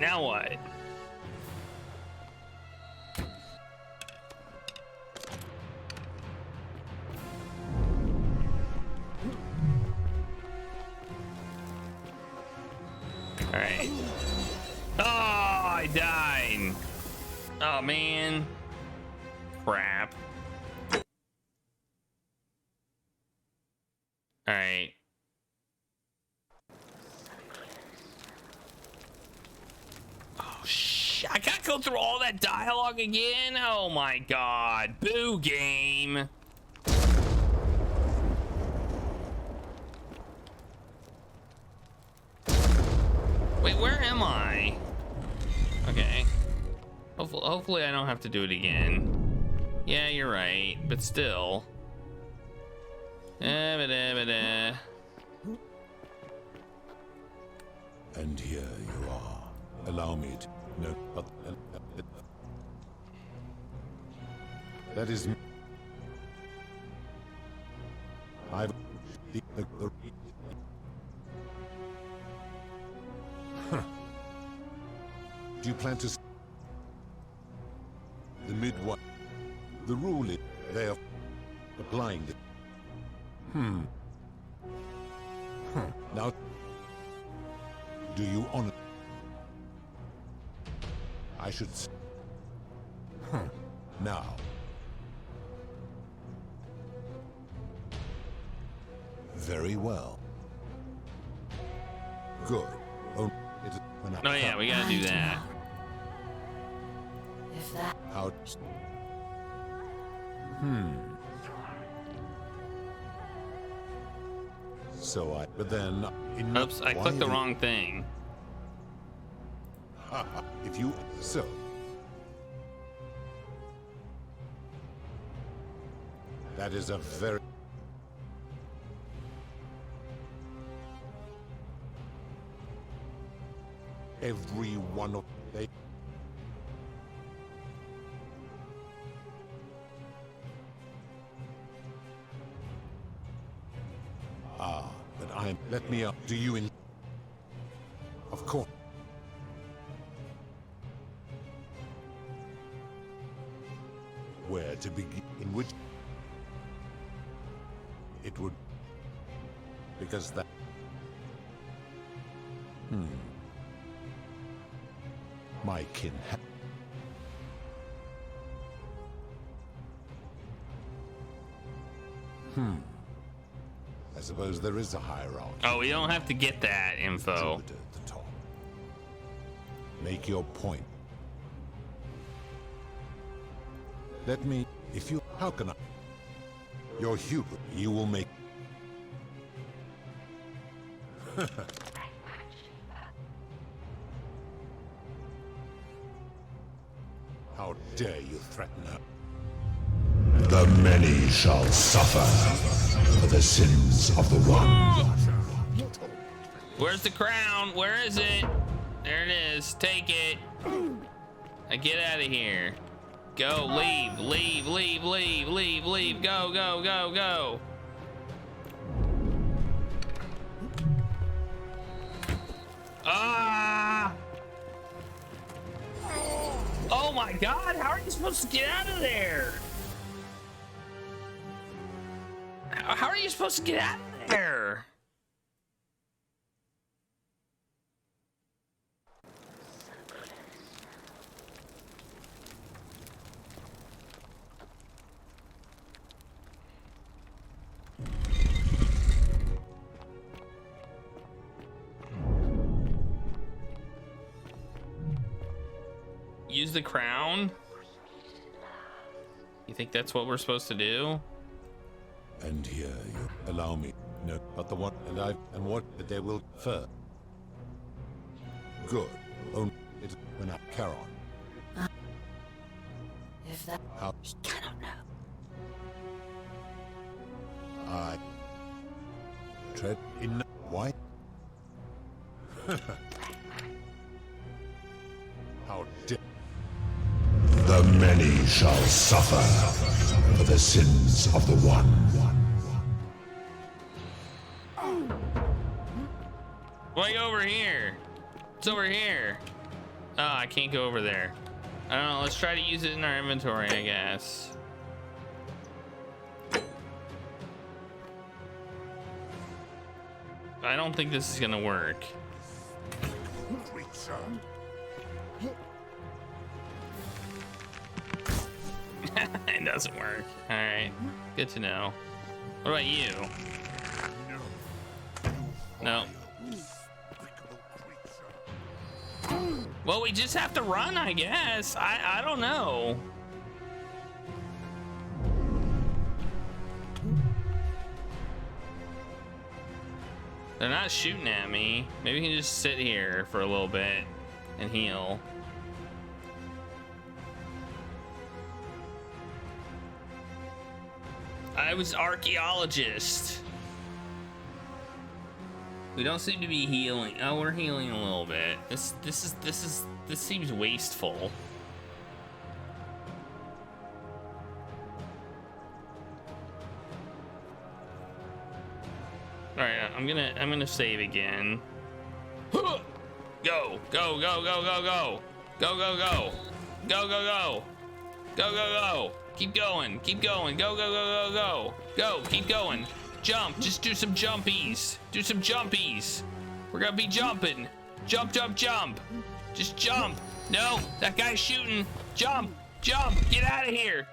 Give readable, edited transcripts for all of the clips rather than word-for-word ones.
Now what? All right. Oh, I died. Oh man. Crap. All right. Oh shit! I gotta go through all that dialogue again. Oh my god! Boo game. Wait, where am I? Okay. Hopefully I don't have to do it again. Yeah, you're right, but still. And here you are. Allow me to no, but that is me. I've Huh. Do you plan to the midwife? The rule is they are applying the Now, do you honor? I should. Now. Very well. Good. Oh, Oh yeah, we gotta do that. If that. How? So but then. Oops, I clicked the wrong thing. If you so. That is a very. Every one of they. But I'm. Let me up. Do you in? Of course. Where to begin? In which? It would. Because that. My kin. I suppose there is a hierarchy. Oh, we don't have to get that info. Jupiter at the top. Make your point. Let me. If you. How can I? You're Hubert. You will make. How dare you threaten her? The many shall suffer for the sins of the one. Where's the crown? Where is it? There it is. Take it. Now get out of here. Go. Leave. Leave. Leave. Leave. Leave. Leave. Go. Go. Go. Go. Ah! Oh my God! How are you supposed to get out of there? How are you supposed to get out of there? Use the crown? You think that's what we're supposed to do? And here you allow me. No, but the one and what they will first. Good. Only it when I Charon. If that. How We cannot know. I tread in why? How dare the many shall suffer for the sins of the one. Like over here. It's over here. Oh, I can't go over there. I don't know. Let's try to use it in our inventory, I guess. I don't think this is gonna work. It doesn't work. All right, good to know. What about you? No. Well, we just have to run, I guess. I don't know. They're not shooting at me. Maybe we can just sit here for a little bit and heal. I was archaeologist. We don't seem to be healing. Oh, we're healing a little bit. This seems wasteful. All right, I'm gonna save again. Go, go, go, go, go, go, go, go, go, go, go, go, go, go, go, go. Keep going, keep going. Go, go, go, go, go, go. Keep going. Jump. Just do some jumpies. Do some jumpies. We're gonna be jumping. Jump, jump, jump. Just jump. No, that guy's shooting. Jump, jump. Get out of here.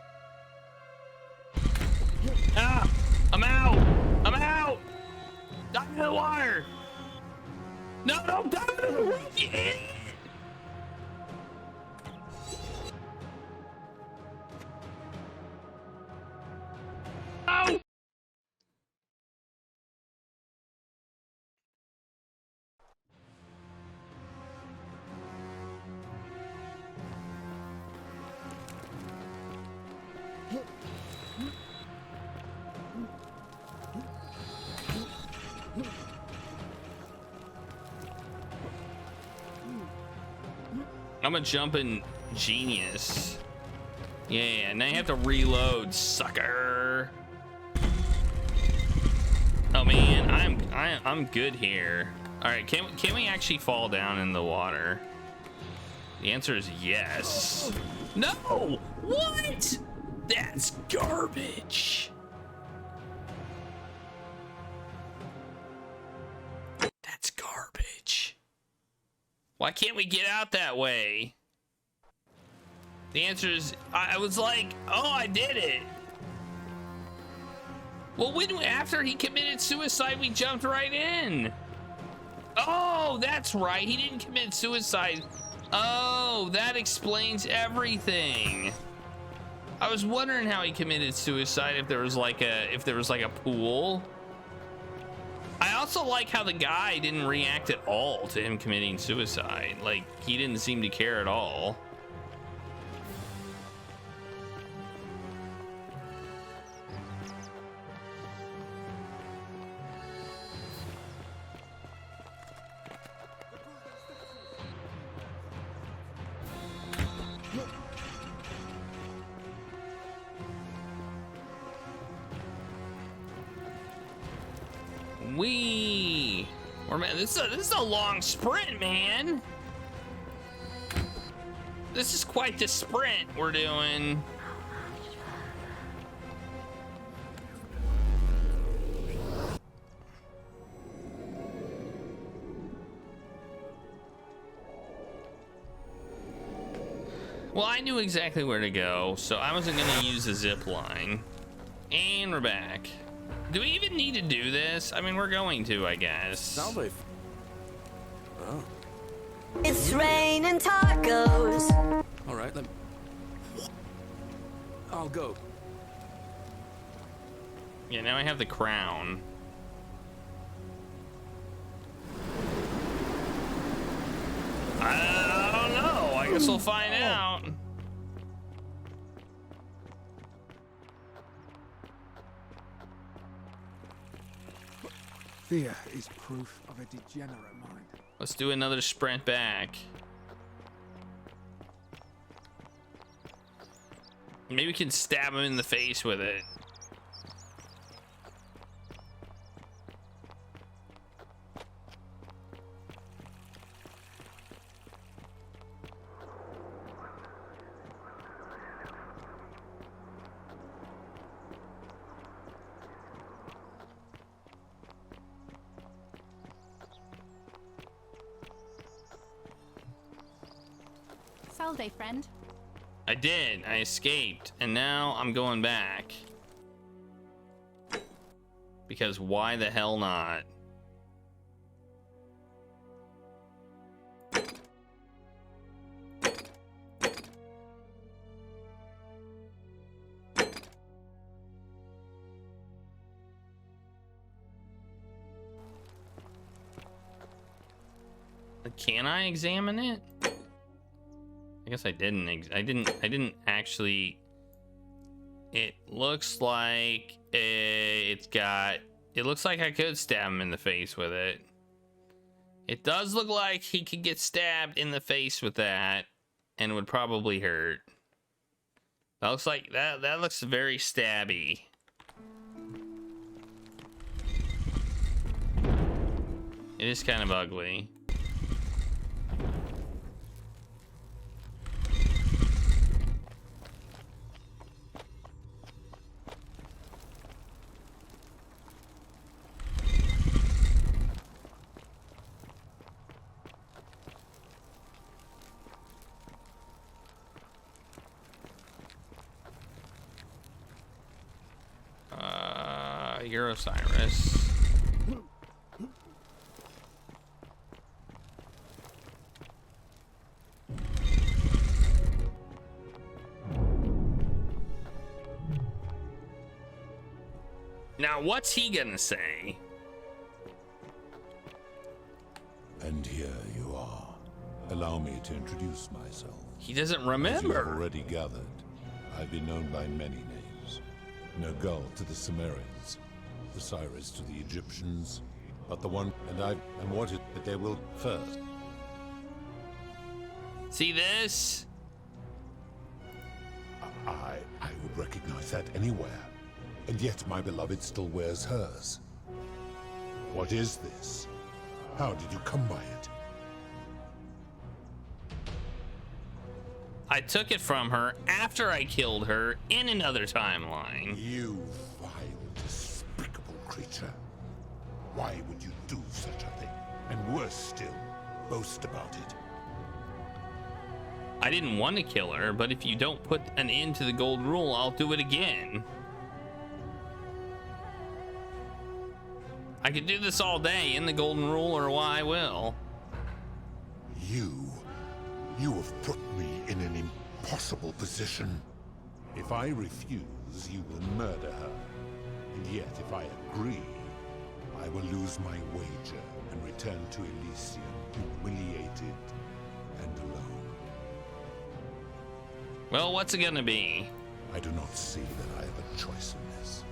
Ah, I'm out. I'm out. Dive in the water! No, don't dive in the water, you idiot! Oh! I'm a jumping genius. Yeah, now you have to reload, sucker. Oh man, I'm good here. All right, can we actually fall down in the water? The answer is yes. No, what? That's garbage. That's garbage. Why can't we get out that way? The answer is, I was like, oh, I did it. Well, after he committed suicide, we jumped right in. Oh, that's right. He didn't commit suicide. Oh, that explains everything. I was wondering how he committed suicide, if there was like a pool. I also like how the guy didn't react at all to him committing suicide. Like, he didn't seem to care at all. This is a long sprint, man. This is quite the sprint we're doing. Well, I knew exactly where to go, so I wasn't gonna use the zip line. And we're back. Do we even need to do this? I mean, we're going to, I guess. Salve. Oh. It's raining tacos. All right, I'll go. Yeah, now I have the crown. I don't know. I guess we'll find out. Fear is proof of a degenerate mind. Let's do another sprint back. Maybe we can stab him in the face with it. Salve, friend. I did. I escaped, and now I'm going back. Because why the hell not? Can I examine it? I guess I didn't. I didn't actually. It looks like it's got. It looks like I could stab him in the face with it. It does look like he could get stabbed in the face with that, and would probably hurt. That looks like that. That looks very stabby. It is kind of ugly. Osiris. Now, what's he gonna say? And here you are. Allow me to introduce myself. He doesn't As you have remember. already gathered, I've been known by many names. Nergal to the Sumerians, Osiris to the Egyptians, but the one, and I wanted that they will first. See this? I would recognize that anywhere, and yet my beloved still wears hers. What is this? How did you come by it? I took it from her after I killed her in another timeline. You vile, despicable creature. Why would you do such a thing? And worse still, boast about it. I didn't want to kill her, but if you don't put an end to the gold rule, I'll do it again. I could do this all day in the golden rule, or why I will. You have put me in an impossible position. If I refuse, you will murder her. And yet, if I agree, I will lose my wager and return to Elysium, humiliated and alone. Well, what's it gonna be? I do not see that I have a choice in this.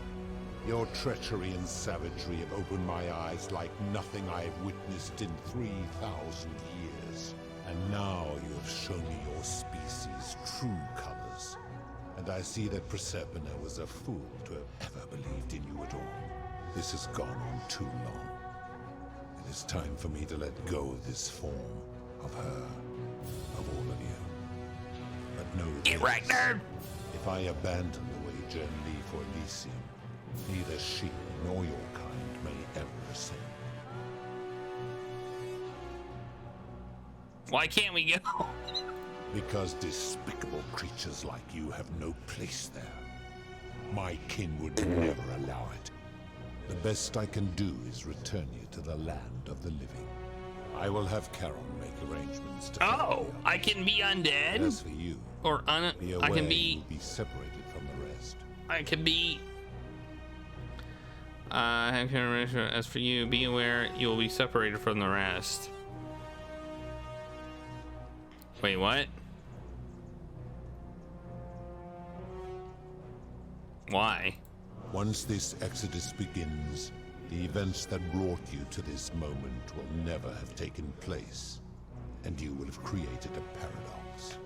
Your treachery and savagery have opened my eyes like nothing I have witnessed in 3,000 years. And now you have shown me your species' true colors. And I see that Proserpina was a fool to have ever believed in you at all. This has gone on too long. It is time for me to let go of this form, of her, of all of you. But know Get this. right, nerd! If I abandon the wager and leave for Elysium, neither she nor your kind may ever ascend. Why can't we go? Because despicable creatures like you have no place there. My kin would never allow it. The best I can do is return you to the land of the living. I will have Charon make arrangements to Oh, help you. I can be undead? As for you, Or be aware I can you be... will be separated from the rest. I can be... as for you, be aware you will be separated from the rest. Wait, what? Why? Once this exodus begins, the events that brought you to this moment will never have taken place, and you will have created a paradox.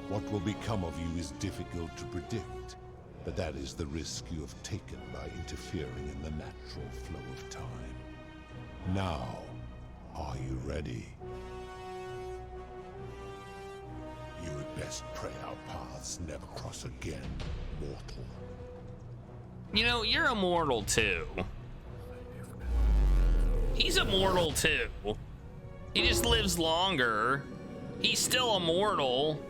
What will become of you is difficult to predict, but that is the risk you have taken by interfering in the natural flow of time. Now, are you ready? You had best pray our paths never cross again, mortal. You know, you're immortal too. He's immortal too. He just lives longer. He's still immortal.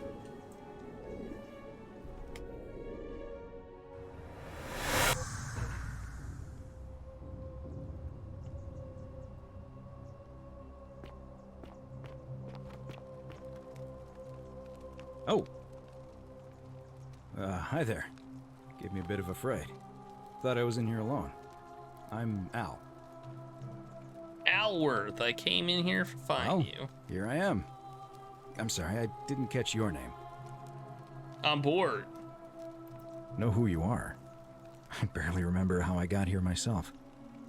Oh. Hi there. Gave me a bit of a fright. Thought I was in here alone. I'm Al. Alworth, I came in here to find you. Here I am. I'm sorry, I didn't catch your name. On board. Know who you are. I barely remember how I got here myself.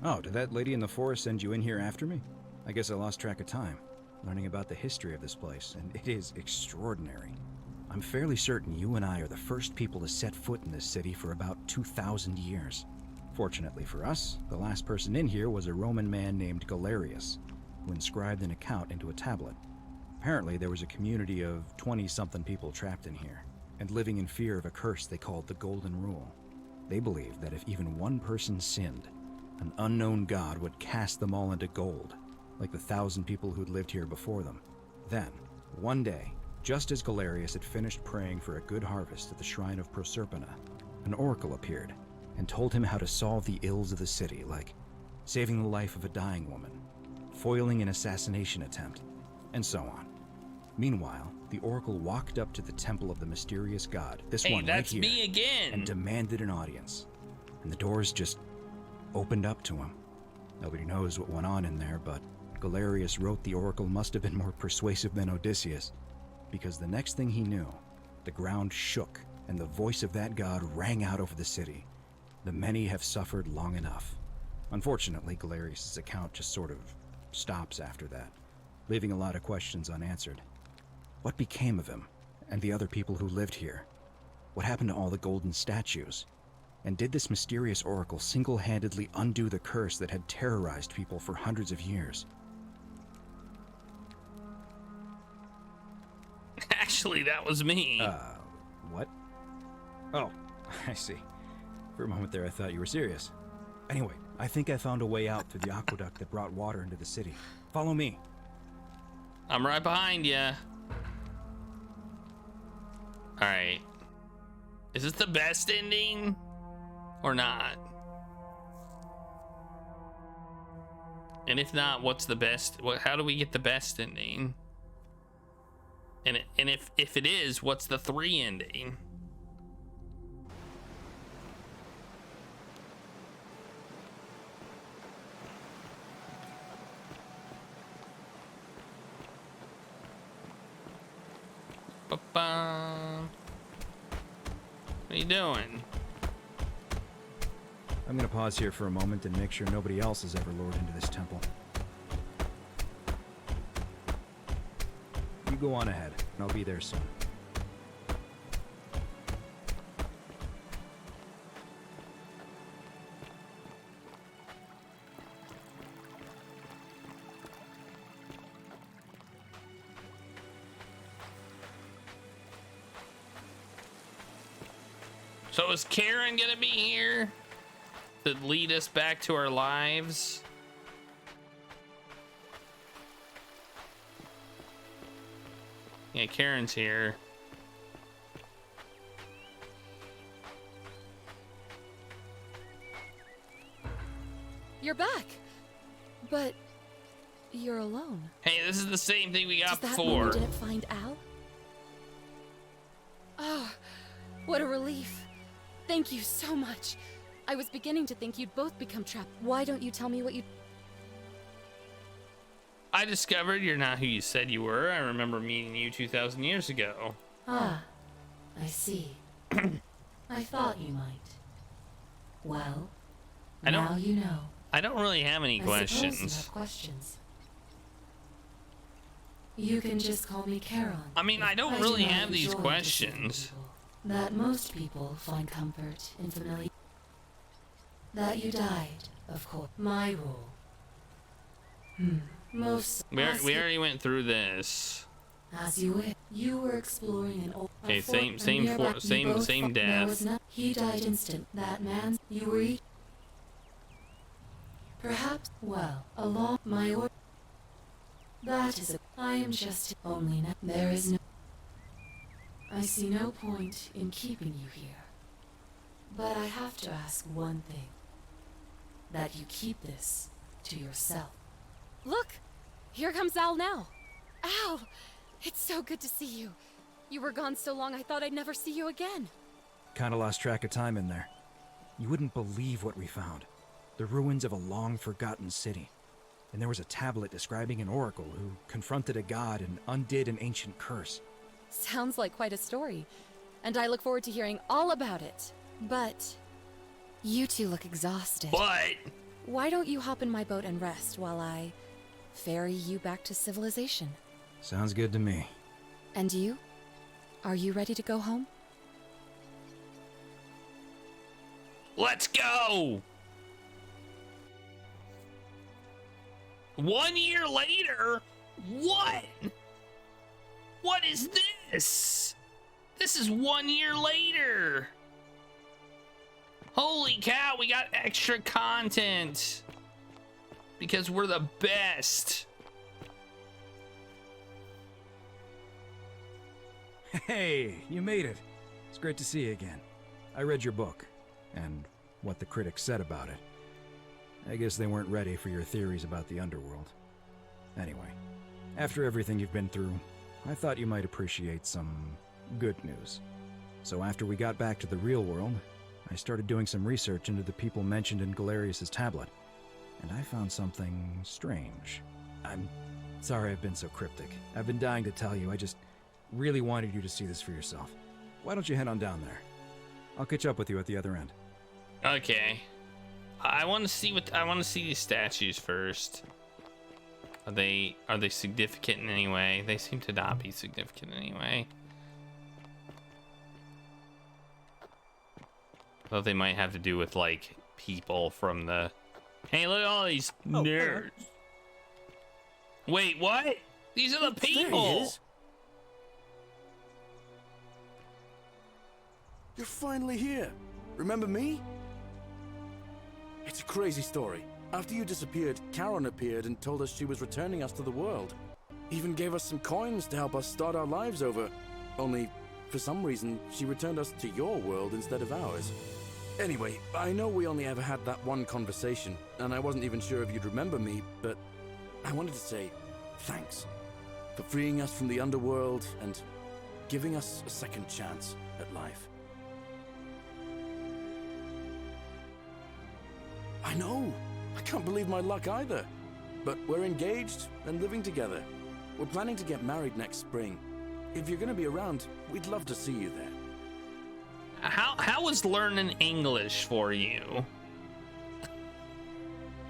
Oh, did that lady in the forest send you in here after me? I guess I lost track of time, learning about the history of this place, and it is extraordinary. I'm fairly certain you and I are the first people to set foot in this city for about 2,000 years. Fortunately for us, the last person in here was a Roman man named Galerius, who inscribed an account into a tablet. Apparently, there was a community of 20-something people trapped in here, and living in fear of a curse they called the Golden Rule. They believed that if even one person sinned, an unknown god would cast them all into gold, like the 1,000 people who'd lived here before them. Then, one day, just as Galerius had finished praying for a good harvest at the shrine of Proserpina, an oracle appeared and told him how to solve the ills of the city, like saving the life of a dying woman, foiling an assassination attempt, and so on. Meanwhile, the oracle walked up to the temple of the mysterious god, this one right here, me again, and demanded an audience. And the doors just opened up to him. Nobody knows what went on in there, but Galerius wrote the oracle must have been more persuasive than Odysseus, because the next thing he knew, the ground shook and the voice of that god rang out over the city. The many have suffered long enough. Unfortunately, Galerius' account just sort of stops after that, leaving a lot of questions unanswered. What became of him and the other people who lived here? What happened to all the golden statues? And did this mysterious oracle single-handedly undo the curse that had terrorized people for hundreds of years? Actually, that was me. What? Oh, I see. For a moment there, I thought you were serious. Anyway, I think I found a way out through the aqueduct that brought water into the city. Follow me. I'm right behind you. All right. Is this the best ending or not? And if not, what's the best? How do we get the best ending? And if it is, what's the 3 ending? Ba-bum. What are you doing? I'm gonna pause here for a moment and make sure nobody else has ever lured into this temple. You go on ahead, and I'll be there soon. So is Karen gonna be here to lead us back to our lives? Yeah, Karen's here. You're back, but you're alone. Hey, this is the same thing we got Does that mean before. you didn't find Al? Oh, what a relief. Thank you so much. I was beginning to think you'd both become trapped. Why don't you tell me what you... I discovered you're not who you said you were. I remember meeting you 2,000 years ago. Ah, I see. I thought you might. Well, now you know. I don't really have any I suppose you questions. have questions. You can just call me Charon. I mean, I don't do really not have these enjoy questions. deceiving people. That most people find comfort in familiar. That you died, of course. My rule. Most. We already went through this. As you wish. You were exploring an old. Okay, same death. He died instant. That man. You were. Perhaps. Well, along my or. That is a. I am just. Only now. There is no. I see no point in keeping you here. But I have to ask one thing. That you keep this to yourself. Look! Here comes Al now. Al! It's so good to see you. You were gone so long I thought I'd never see you again. Kinda lost track of time in there. You wouldn't believe what we found. The ruins of a long-forgotten city. And there was a tablet describing an oracle who confronted a god and undid an ancient curse. Sounds like quite a story, and I look forward to hearing all about it. But you two look exhausted. What? Why don't you hop in my boat and rest while I ferry you back to civilization? Sounds good to me. And you? Are you ready to go home? Let's go! 1 year later? What? What is this? This is 1 year later. Holy cow, we got extra content. Because we're the best. Hey, you made it. It's great to see you again. I read your book, and what the critics said about it. I guess they weren't ready for your theories about the underworld. Anyway, after everything you've been through, I thought you might appreciate some good news. So after we got back to the real world, I started doing some research into the people mentioned in Galerius' tablet, and I found something strange. I'm sorry I've been so cryptic. I've been dying to tell you, I just really wanted you to see this for yourself. Why don't you head on down there? I'll catch up with you at the other end. Okay. I want to see these statues first. Are they significant in any way? They seem to not be significant in any way. Though they might have to do with like people from the. Hey, look at all these nerds. Wait, what? These are the people. You're finally here. Remember me? It's a crazy story. After you disappeared, Karen appeared and told us she was returning us to the world. Even gave us some coins to help us start our lives over. Only, for some reason, she returned us to your world instead of ours. Anyway, I know we only ever had that one conversation, and I wasn't even sure if you'd remember me, but I wanted to say thanks for freeing us from the underworld and giving us a second chance at life. I know! I can't believe my luck either. But we're engaged and living together. We're planning to get married next spring. If you're gonna be around, we'd love to see you there. How was learning English for you?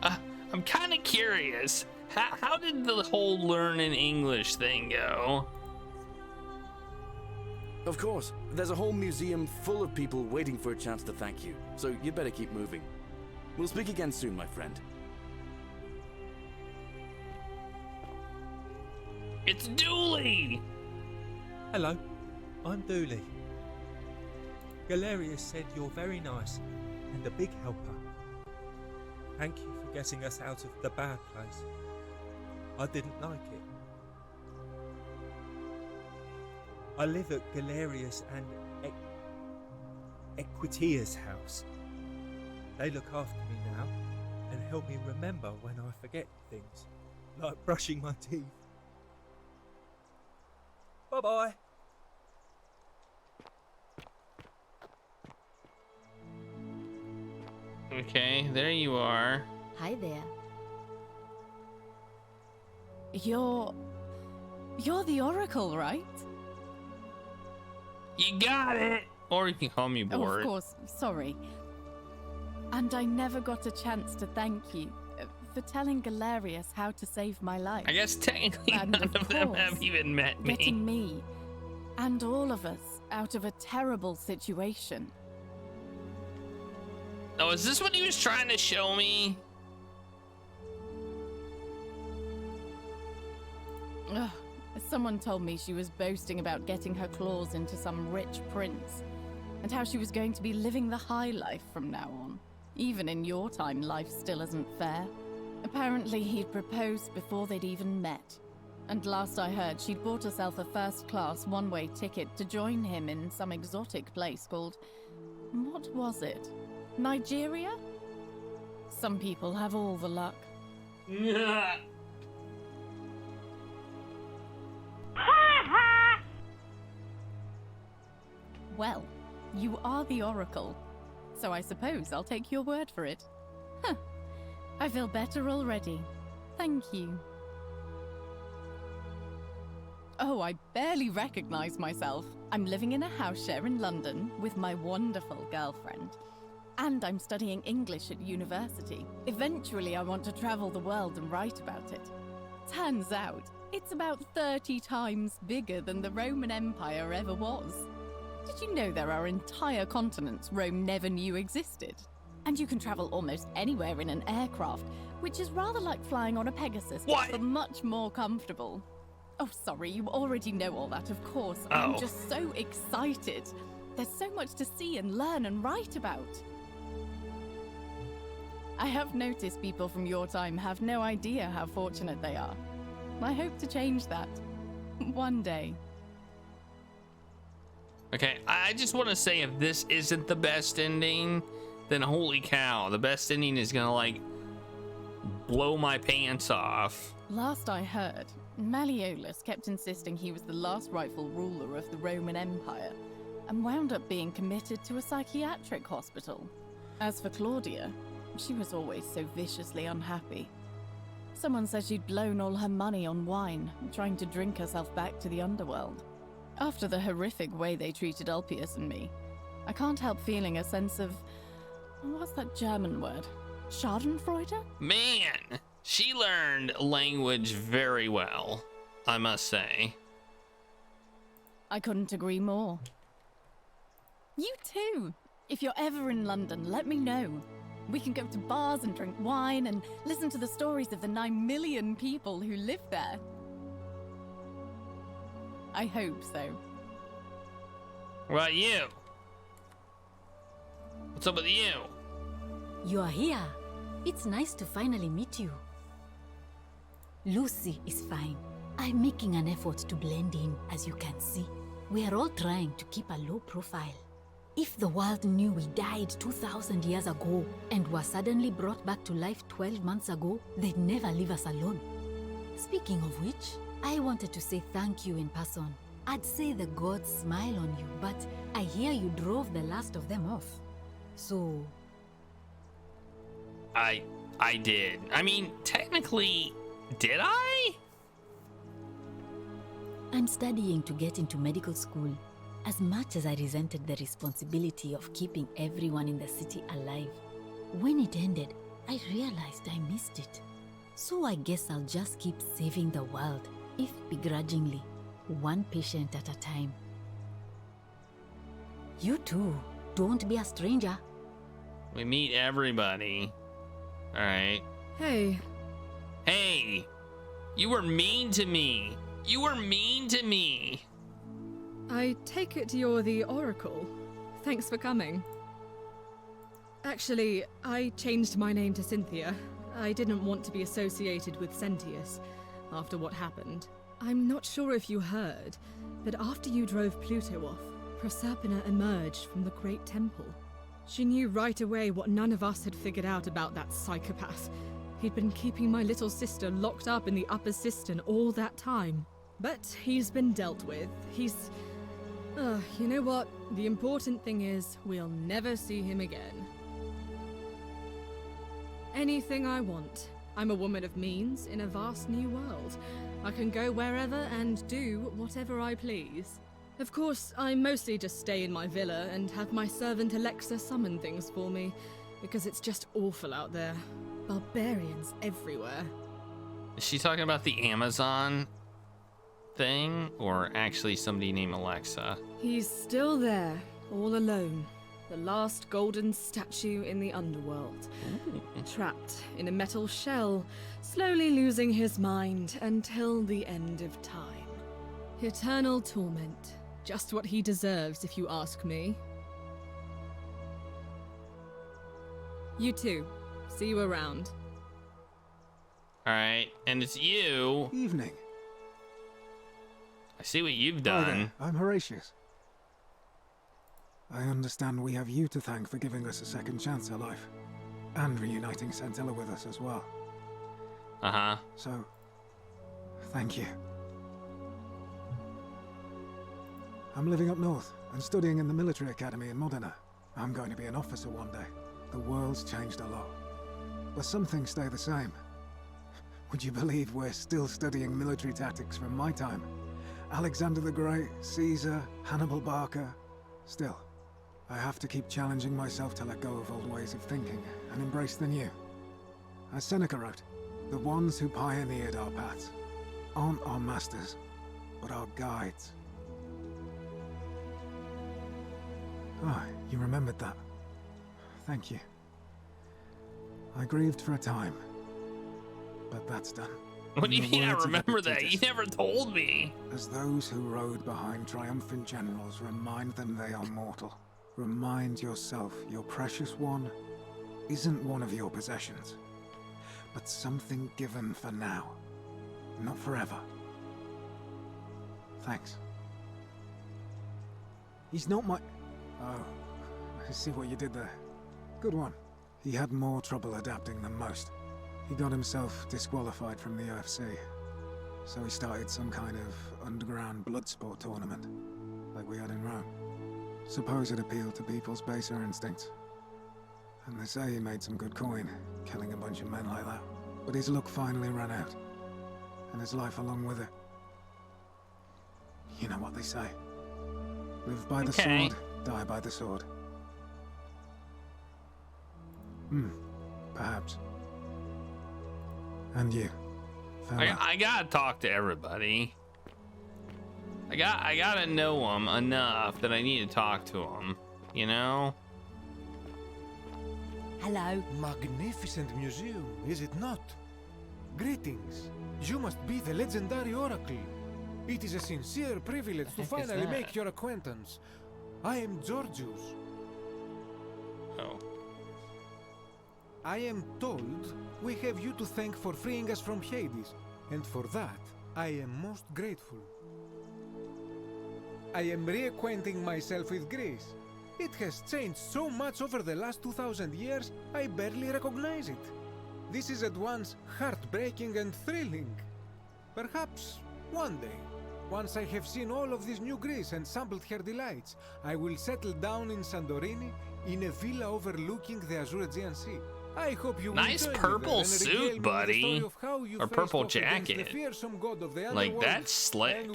I'm kind of curious. How did the whole learning English thing go? Of course, there's a whole museum full of people waiting for a chance to thank you. So you better keep moving. We'll speak again soon, my friend. It's Dooley! Hello, I'm Dooley. Galerius said you're very nice and a big helper. Thank you for getting us out of the bad place. I didn't like it. I live at Galerius and Equitia's house. They look after me now and help me remember when I forget things, like brushing my teeth. Bye-bye. Okay, there you are. Hi there. You're the Oracle, right? You got it! Or you can call me Oh, Bort. of course, sorry. And I never got a chance to thank you for telling Galerius how to save my life. I guess technically And none of them course, have even met me. getting me and all of us out of a terrible situation. Oh, is this what he was trying to show me? Ugh. Someone told me she was boasting about getting her claws into some rich prince, and how she was going to be living the high life from now on. Even in your time, life still isn't fair. Apparently, he'd proposed before they'd even met. And last I heard, she'd bought herself a first-class one-way ticket to join him in some exotic place called... what was it? Nigeria? Some people have all the luck. Well, you are the Oracle, so I suppose I'll take your word for it. Huh. I feel better already. Thank you. Oh, I barely recognize myself. I'm living in a house share in London with my wonderful girlfriend. And I'm studying English at university. Eventually, I want to travel the world and write about it. Turns out, it's about 30 times bigger than the Roman Empire ever was. Did you know there are entire continents Rome never knew existed? And you can travel almost anywhere in an aircraft, which is rather like flying on a Pegasus, but much more comfortable. Oh, sorry, you already know all that, of course. Oh. I'm just so excited. There's so much to see and learn and write about. I have noticed people from your time have no idea how fortunate they are. I hope to change that. One day. Okay, I just want to say, if this isn't the best ending, then holy cow, the best ending is gonna like blow my pants off. Last I heard, Malleolus kept insisting he was the last rightful ruler of the Roman Empire, and wound up being committed to a psychiatric hospital. As for Claudia, she was always so viciously unhappy. Someone said she'd blown all her money on wine, trying to drink herself back to the underworld. After the horrific way they treated Ulpius and me, I can't help feeling a sense of... what's that German word? Schadenfreude? Man, she learned language very well, I must say. I couldn't agree more. You too! If you're ever in London, let me know. We can go to bars and drink wine and listen to the stories of the 9 million people who live there. I hope so. What about you? What's up with you? You are here. It's nice to finally meet you. Lucy is fine. I'm making an effort to blend in, as you can see. We are all trying to keep a low profile. If the world knew we died 2,000 years ago and were suddenly brought back to life 12 months ago, they'd never leave us alone. Speaking of which, I wanted to say thank you in person. I'd say the gods smile on you, but I hear you drove the last of them off. So... I did. I mean, technically, did I? I'm studying to get into medical school. As much as I resented the responsibility of keeping everyone in the city alive, when it ended, I realized I missed it. So I guess I'll just keep saving the world, if begrudgingly, one patient at a time. You too, don't be a stranger. We meet everybody. All right. Hey. Hey, you were mean to me. You were mean to me. I take it you're the Oracle. Thanks for coming. Actually, I changed my name to Cynthia. I didn't want to be associated with Sentius after what happened. I'm not sure if you heard, but after you drove Pluto off, Proserpina emerged from the Great Temple. She knew right away what none of us had figured out about that psychopath. He'd been keeping my little sister locked up in the upper cistern all that time. But he's been dealt with. He's... you know what? The important thing is, we'll never see him again. Anything I want. I'm a woman of means in a vast new world. I can go wherever and do whatever I please. Of course, I mostly just stay in my villa and have my servant Alexa summon things for me, because it's just awful out there. Barbarians everywhere. Is she talking about the Amazon thing, or actually somebody named Alexa? He's still there, all alone. The last golden statue in the underworld. Ooh. Trapped in a metal shell, slowly losing his mind until the end of time. Eternal torment. Just what he deserves, if you ask me. You too. See you around. All right, and it's you. Evening. I see what you've Hi done. there, I'm Horatius. I understand we have you to thank for giving us a second chance at life, and reuniting Centilla with us as well. Uh-huh. So, thank you. I'm living up north and studying in the military academy in Modena. I'm going to be an officer one day. The world's changed a lot. But some things stay the same. Would you believe we're still studying military tactics from my time? Alexander the Great, Caesar, Hannibal Barca. Still, I have to keep challenging myself to let go of old ways of thinking and embrace the new. As Seneca wrote, the ones who pioneered our paths aren't our masters, but our guides. Ah, you remembered that. Thank you. I grieved for a time, but that's done. What do you mean I remember that? You never told me. As those who rode behind triumphant generals remind them they are mortal, remind yourself your precious one isn't one of your possessions, but something given for now, not forever. Thanks. He's not my... Oh, I see what you did there. Good one. He had more trouble adapting than most. He got himself disqualified from the UFC, so he started some kind of underground blood sport tournament, like we had in Rome. Suppose it appealed to people's baser instincts. And they say he made some good coin, killing a bunch of men like that. But his luck finally ran out, and his life along with it. You know what they say. Live by the sword, die by the sword. Perhaps. And you. I gotta talk to everybody. I gotta know them enough that I need to talk to them, you know? Hello. Magnificent museum, is it not? Greetings. You must be the legendary oracle. It is a sincere privilege to finally make your acquaintance. I am Georgius. Oh. I am told we have you to thank for freeing us from Hades, and for that, I am most grateful. I am reacquainting myself with Greece. It has changed so much over the last 2,000 years, I barely recognize it. This is at once heartbreaking and thrilling. Perhaps one day, once I have seen all of this new Greece and sampled her delights, I will settle down in Santorini in a villa overlooking the Azure Aegean Sea. I hope you nice purple suit, buddy, or purple jacket. Like that's slick.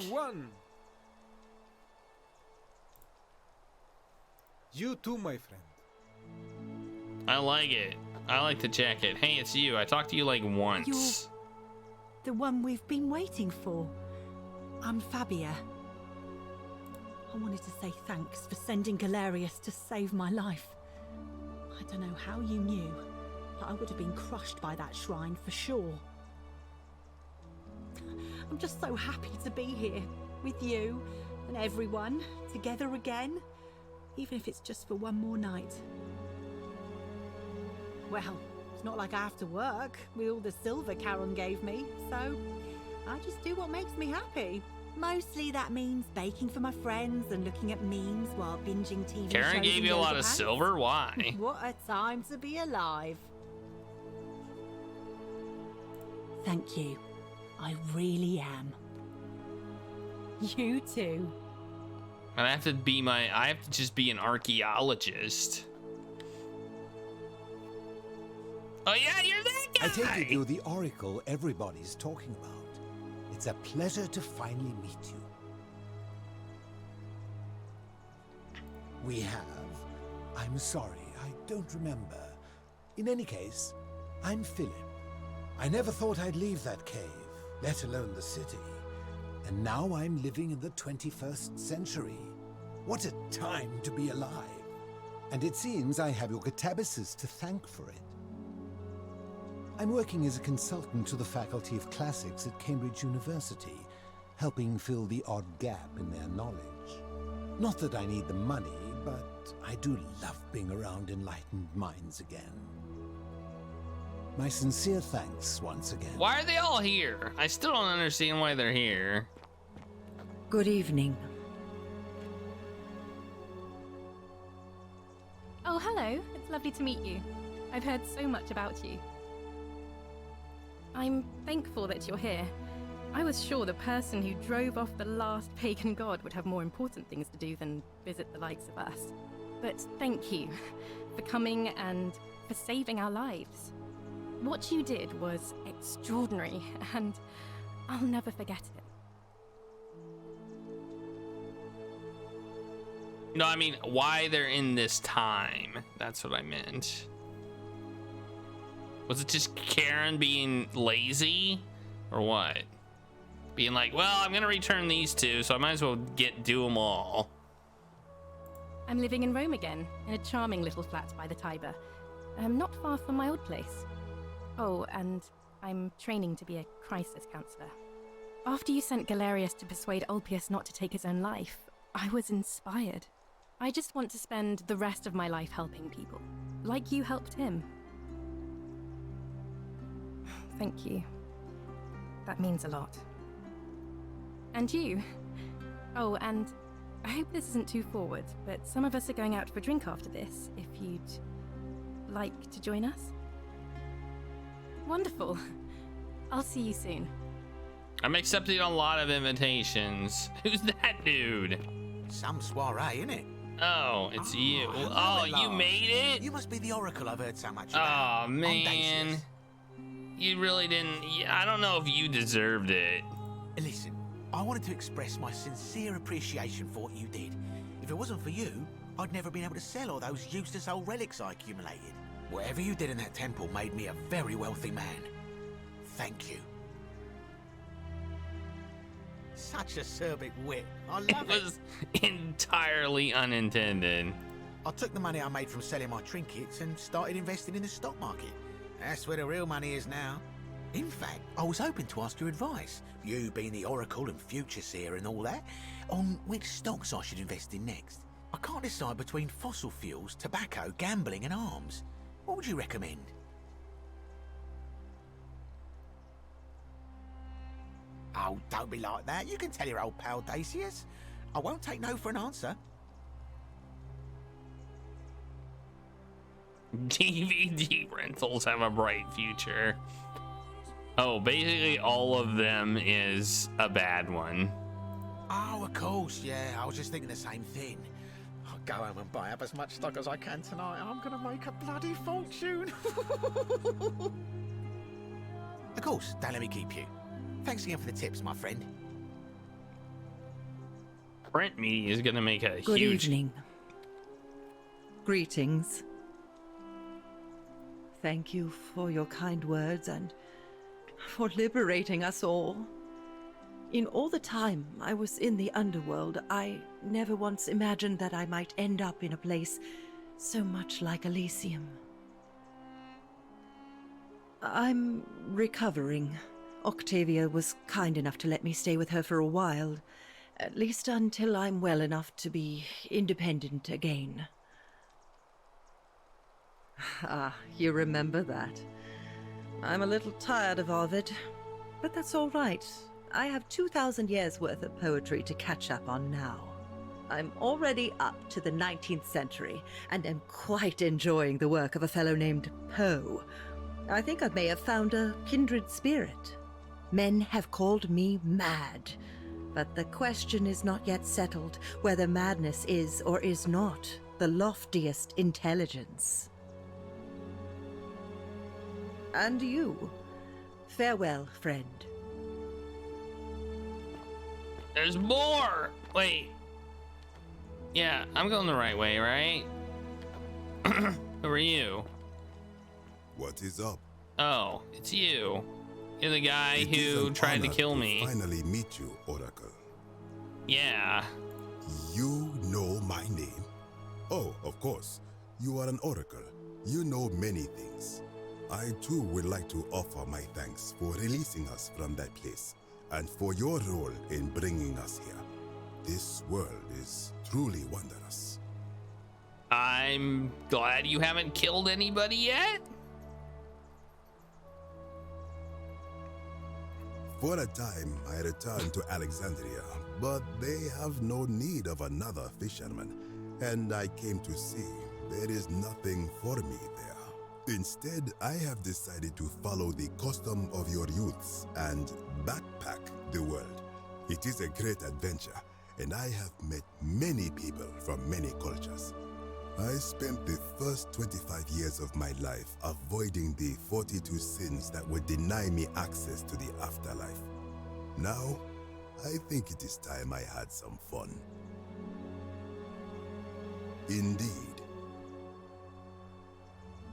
You too, my friend. I like it. I like the jacket. Hey, it's you. I talked to you like once. You're the one we've been waiting for. I'm Fabia. I wanted to say thanks for sending Galerius to save my life. I don't know how you knew, but I would have been crushed by that shrine for sure. I'm just so happy to be here with you and everyone together again, even if it's just for one more night. Well, it's not like I have to work with all the silver Charon gave me, so I just do what makes me happy. Mostly that means baking for my friends and looking at memes while binging TV shows. Karen gave you a lot of silver? Why? What a time to be alive. Thank you. I really am. You too. And I have to just be an archaeologist. Oh yeah, you're that guy! I take it you're the oracle everybody's talking about. It's a pleasure to finally meet you. We have. I'm sorry, I don't remember. In any case, I'm Philip. I never thought I'd leave that cave, let alone the city. And now I'm living in the 21st century. What a time to be alive. And it seems I have your catabasis to thank for it. I'm working as a consultant to the Faculty of Classics at Cambridge University, helping fill the odd gap in their knowledge. Not that I need the money, but I do love being around enlightened minds again. My sincere thanks once again. Why are they all here? I still don't understand why they're here. Good evening. Oh, hello. It's lovely to meet you. I've heard so much about you. I'm thankful that you're here. I was sure the person who drove off the last pagan god would have more important things to do than visit the likes of us. But thank you for coming and for saving our lives. What you did was extraordinary, and I'll never forget it. No, I mean, why they're in this time. That's what I meant. Was it just Karen being lazy? Or what? Being like, well, I'm gonna return these two, so I might as well do them all. I'm living in Rome again, in a charming little flat by the Tiber. Not far from my old place. Oh, and I'm training to be a crisis counselor. After you sent Galerius to persuade Ulpius not to take his own life, I was inspired. I just want to spend the rest of my life helping people, like you helped him. Thank you. That means a lot. And you. Oh, and I hope this isn't too forward, but some of us are going out for a drink after this, if you'd like to join us. Wonderful. I'll see you soon. I'm accepting a lot of invitations. Who's that dude? Some soiree, innit? Oh, it's you. Oh, you made it? You must be the oracle I've heard so much about. Oh, man. You really didn't. I don't know if you deserved it. Listen, I wanted to express my sincere appreciation for what you did. If it wasn't for you, I'd never been able to sell all those useless old relics I accumulated. Whatever you did in that temple made me a very wealthy man. Thank you. Such acerbic wit. I love it. It was entirely unintended. I took the money I made from selling my trinkets and started investing in the stock market. That's where the real money is now. In fact, I was hoping to ask your advice, you being the oracle and future seer and all that, on which stocks I should invest in next. I can't decide between fossil fuels, tobacco, gambling and arms. What would you recommend? Oh, don't be like that. You can tell your old pal Dacius. I won't take no for an answer. DVD rentals have a bright future. Oh, basically all of them is a bad one. Oh, of course, yeah. I was just thinking the same thing. I'll go home and buy up as much stock as I can tonight. I'm gonna make a bloody fortune. Of course, don't let me keep you. Thanks again for the tips, my friend. Print media is gonna make a Good huge... evening. Greetings. Thank you for your kind words and for liberating us all. In all the time I was in the underworld, I never once imagined that I might end up in a place so much like Elysium. I'm recovering. Octavia was kind enough to let me stay with her for a while, at least until I'm well enough to be independent again. Ah, you remember that. I'm a little tired of Ovid, but that's all right. I have 2,000 years worth of poetry to catch up on now. I'm already up to the 19th century, and am quite enjoying the work of a fellow named Poe. I think I may have found a kindred spirit. Men have called me mad, but the question is not yet settled whether madness is or is not the loftiest intelligence. And you, farewell, friend. There's more! Wait. Yeah, I'm going the right way, right? Who are you? What is up? Oh, it's you. You're the guy who tried to kill me. Finally meet you, Oracle. Yeah. You know my name? Oh, of course. You are an Oracle. You know many things. I too would like to offer my thanks for releasing us from that place and for your role in bringing us here. This world is truly wondrous. I'm glad you haven't killed anybody yet. For a time, I returned to Alexandria, but they have no need of another fisherman, and I came to see there is nothing for me there. Instead, I have decided to follow the custom of your youths and backpack the world. It is a great adventure, and I have met many people from many cultures. I spent the first 25 years of my life avoiding the 42 sins that would deny me access to the afterlife. Now, I think it is time I had some fun. Indeed.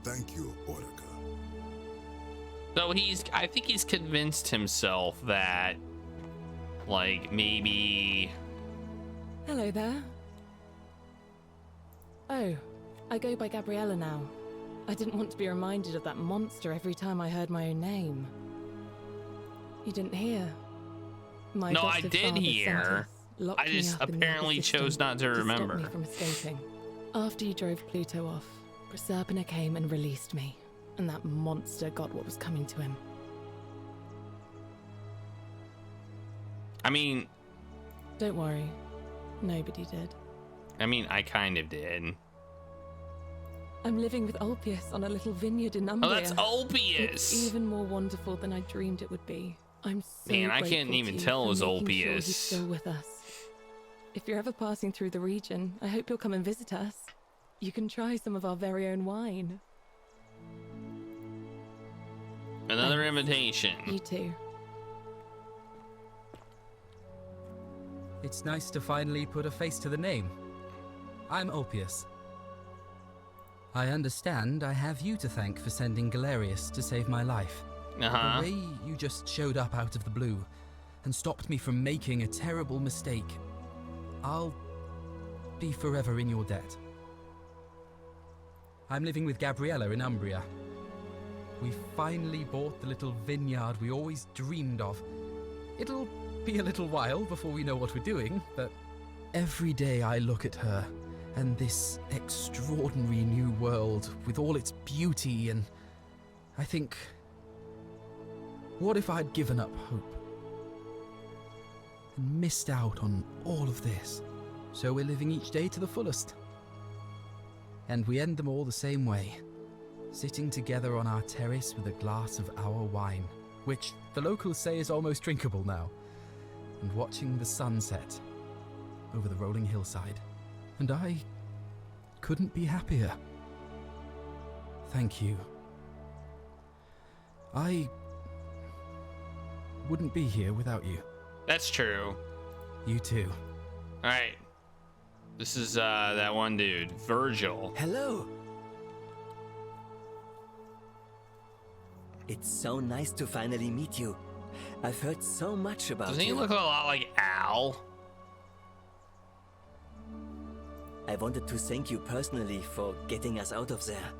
Thank you, Oracle. So I think he's convinced himself that, like, maybe... Hello there. Oh, I go by Gabriella now. I didn't want to be reminded of that monster every time I heard my own name. You didn't hear? My No, I adoptive did father hear. sent us, locked I me just up in the apparently other chose system not to remember. Stop me from escaping. After you drove Pluto off, Proserpina came and released me, and that monster got what was coming to him. I mean... Don't worry. Nobody did. I mean, I kind of did. I'm living with Ulpius on a little vineyard in Umbria. Oh, that's Ulpius! It's even more wonderful than I dreamed it would be. I'm so Man, I can't grateful even to you tell it for was making sure Ulpius. he's still with us. If you're ever passing through the region, I hope you'll come and visit us. You can try some of our very own wine. Another invitation. You too. It's nice to finally put a face to the name. I'm Ulpius. I understand I have you to thank for sending Galerius to save my life. Uh-huh. The way you just showed up out of the blue and stopped me from making a terrible mistake. I'll be forever in your debt. I'm living with Gabriella in Umbria. We finally bought the little vineyard we always dreamed of. It'll be a little while before we know what we're doing, but every day I look at her and this extraordinary new world with all its beauty, and I think, what if I'd given up hope and missed out on all of this? So we're living each day to the fullest. And we end them all the same way, sitting together on our terrace with a glass of our wine, which the locals say is almost drinkable now, and watching the sunset over the rolling hillside. And I couldn't be happier. Thank you. I wouldn't be here without you. That's true. You too. Alright. This is that one dude, Virgil. Hello. It's so nice to finally meet you. I've heard so much about you. Doesn't he look a lot like Al? I wanted to thank you personally for getting us out of there.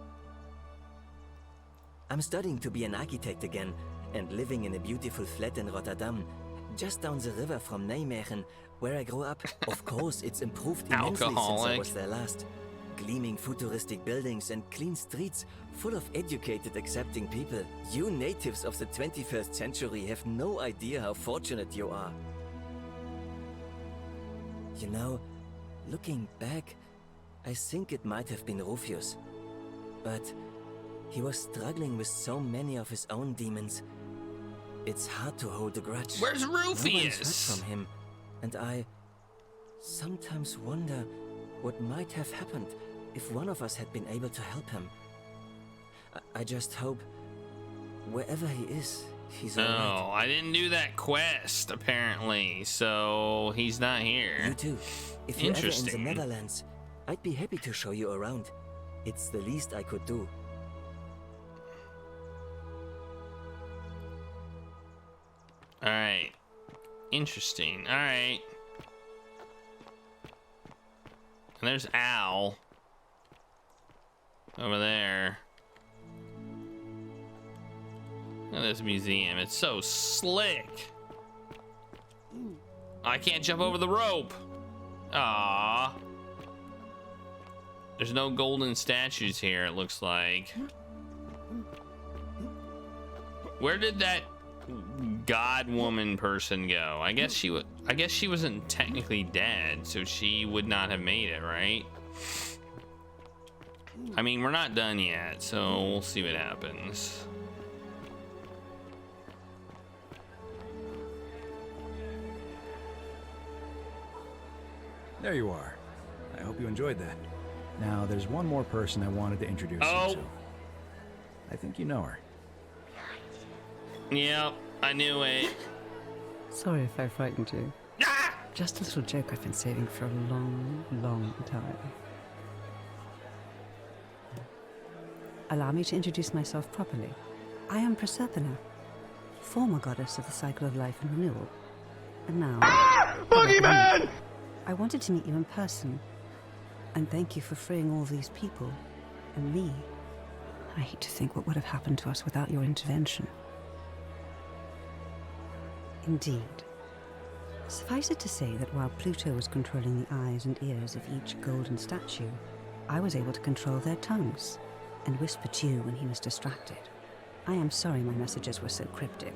I'm studying to be an architect again and living in a beautiful flat in Rotterdam, just down the river from Nijmegen, where I grew up. Of course, it's improved immensely since I was there last. Gleaming futuristic buildings and clean streets full of educated, accepting people. You natives of the 21st century have no idea how fortunate you are. You know, looking back, I think it might have been Rufius. But he was struggling with so many of his own demons. It's hard to hold a grudge. Where's Rufius? Nobody's heard from him, and I sometimes wonder what might have happened if one of us had been able to help him. I just hope, wherever he is, he's alright. Oh, I didn't do that quest, apparently, so he's not here. You too. If you're ever in the Netherlands, I'd be happy to show you around. It's the least I could do. Alright. Interesting. Alright. And there's Al. Over there. Look at this museum. It's so slick. I can't jump over the rope. Ah. There's no golden statues here, it looks like. Where did that god woman person go? I guess she wasn't technically dead, so she would not have made it, right? I mean, we're not done yet, so we'll see what happens. There you are. I hope you enjoyed that. Now, there's one more person I wanted to introduce you to. I think you know her. Yep, I knew it. Sorry if I frightened you. Just a little joke I've been saving for a long, long time. Allow me to introduce myself properly. I am Proserpina, former goddess of the cycle of life and renewal. And now... Boogeyman! I wanted to meet you in person, and thank you for freeing all these people, and me. I hate to think what would have happened to us without your intervention. Indeed. Suffice it to say that while Pluto was controlling the eyes and ears of each golden statue, I was able to control their tongues, and whisper to you when he was distracted. I am sorry my messages were so cryptic.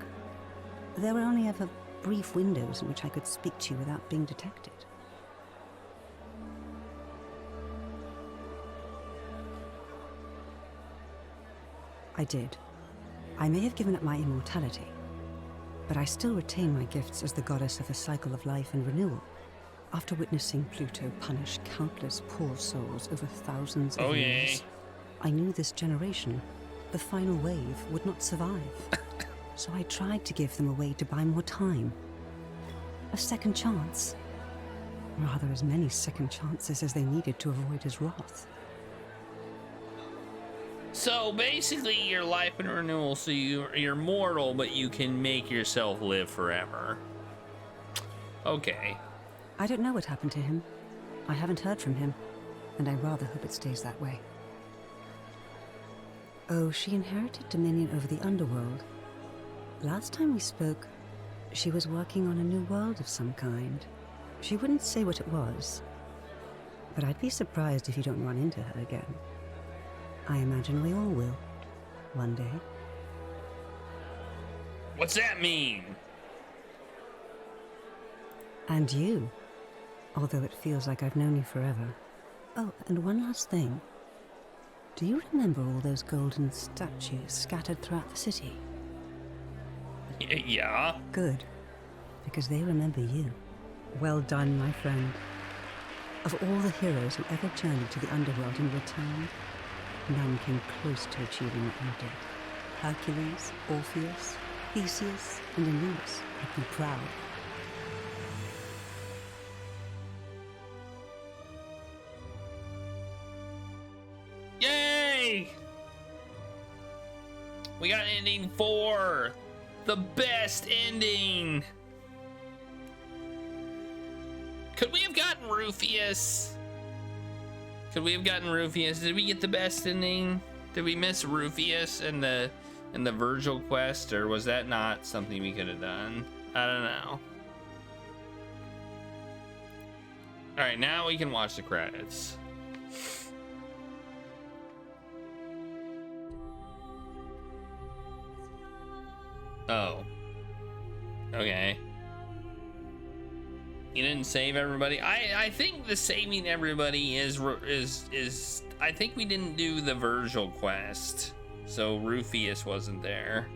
There were only ever brief windows in which I could speak to you without being detected. I did. I may have given up my immortality, but I still retain my gifts as the goddess of the cycle of life and renewal. After witnessing Pluto punish countless poor souls over thousands of years, I knew this generation, the final wave, would not survive. So I tried to give them a way to buy more time. A second chance. Rather, as many second chances as they needed to avoid his wrath. So basically, your life and renewal, so you're mortal, but you can make yourself live forever. Okay. I don't know what happened to him. I haven't heard from him, and I rather hope it stays that way. Oh, she inherited dominion over the underworld. Last time we spoke, she was working on a new world of some kind. She wouldn't say what it was, but I'd be surprised if you don't run into her again. I imagine we all will, one day. What's that mean? And you, although it feels like I've known you forever. Oh, and one last thing. Do you remember all those golden statues scattered throughout the city? Yeah. Good, because they remember you. Well done, my friend. Of all the heroes who ever journeyed to the underworld and returned, none came close to achieving what you did. Hercules, Orpheus, Theseus, and Aeneas would be proud. Yay! We got ending 4. The best ending. Could we have gotten Rufus? Could we have gotten Rufus? Did we get the best ending? Did we miss Rufus in the Virgil quest, or was that not something we could have done? I don't know. All right, now we can watch the credits. Oh. Okay. You didn't save everybody. I think the saving everybody is I think we didn't do the Virgil quest, so Rufus wasn't there.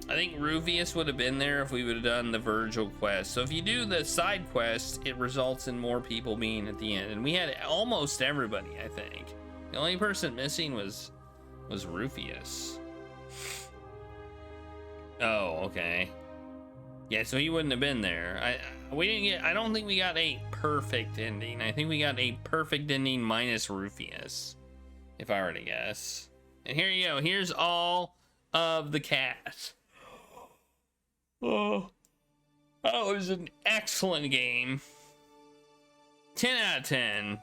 I think Rufus would have been there if we would have done the Virgil quest. So if you do the side quest, it results in more people being at the end, and we had almost everybody. I think the only person missing was Rufus. Oh, okay. Yeah, so he wouldn't have been there. I don't think we got a perfect ending. I think we got a perfect ending minus Rufus, if I were to guess. And here you go. Here's all of the cast. Oh, that was an excellent game. 10 out of 10.